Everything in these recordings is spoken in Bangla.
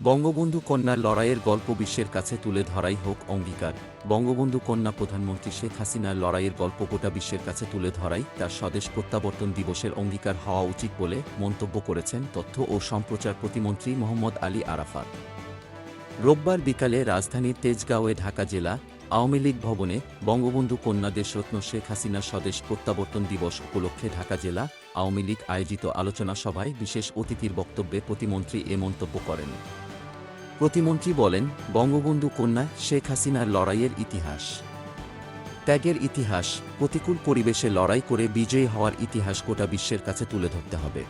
বঙ্গবন্ধু কন্যার লড়াইয়ের গল্প বিশ্বের কাছে তুলে ধরাই হোক অঙ্গীকার। বঙ্গবন্ধু কন্যা প্রধানমন্ত্রী শেখ হাসিনার লড়াইয়ের গল্প গোটা বিশ্বের কাছে তুলে ধরাই তার স্বদেশ প্রত্যাবর্তন দিবসের অঙ্গীকার হওয়া উচিত বলে মন্তব্য করেছেন তথ্য ও সম্প্রচার প্রতিমন্ত্রী মোহাম্মদ আলী আরাফাত। রোববার বিকালে রাজধানীর তেজগাঁওয়ে ঢাকা জেলা আওয়ামী লীগ ভবনে বঙ্গবন্ধু কন্যা দেশরত্ন শেখ হাসিনার স্বদেশ প্রত্যাবর্তন দিবস উপলক্ষে ঢাকা জেলা আওয়ামী লীগ আয়োজিত আলোচনা সভায় বিশেষ অতিথির বক্তব্যে প্রতিমন্ত্রী এ মন্তব্য করেন। প্রতিমন্ত্রী বলেন, বঙ্গবন্ধু কন্যা শেখ হাসিনার লড়াইয়ের ইতিহাস, ত্যাগের ইতিহাস, প্রতিকূল পরিবেশে লড়াই করে বিজয়ী হওয়ার ইতিহাস গোটা বিশ্বের কাছে তুলে ধরতে হবে।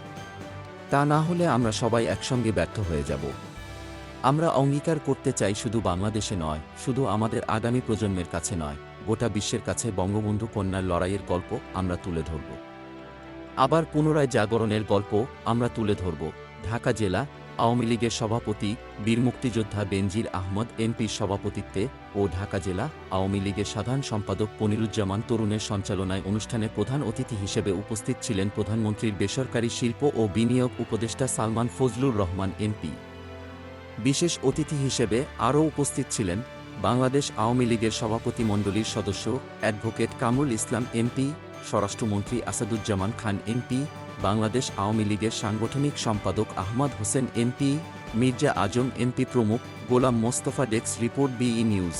তা না হলে আমরা সবাই একসঙ্গে ব্যর্থ হয়ে যাব। আমরা অঙ্গীকার করতে চাই শুধু বাংলাদেশে নয়, শুধু আমাদের আগামী প্রজন্মের কাছে নয়, গোটা বিশ্বের কাছে বঙ্গবন্ধু কন্যার লড়াইয়ের গল্প আমরা তুলে ধরব। আবার পুনরায় জাগরণের গল্প আমরা তুলে ধরব। ঢাকা জেলা আওয়ামী লীগের সভাপতি বীর মুক্তিযোদ্ধা বেনজির আহমদ এমপির সভাপতিত্বে ও ঢাকা জেলা আওয়ামী লীগের সাধারণ সম্পাদক পনিরুজ্জামান তরুণের সঞ্চালনায় অনুষ্ঠানে প্রধান অতিথি হিসেবে উপস্থিত ছিলেন প্রধানমন্ত্রীর বেসরকারি শিল্প ও বিনিয়োগ উপদেষ্টা সালমান ফজলুর রহমান এমপি। বিশেষ অতিথি হিসেবে আরও উপস্থিত ছিলেন বাংলাদেশ আওয়ামী লীগের সভাপতিমণ্ডলীর সদস্য অ্যাডভোকেট কামরুল ইসলাম এমপি, স্বরাষ্ট্রমন্ত্রী আসাদুজ্জামান খান এমপি, বাংলাদেশ আওয়ামী লীগের সাংগঠনিক সম্পাদক আহমদ হোসেন এমপি, মির্জা আজম এমপি প্রমুখ। গোলাম মোস্তফা, ডেস্ক রিপোর্ট, বিই নিউজ।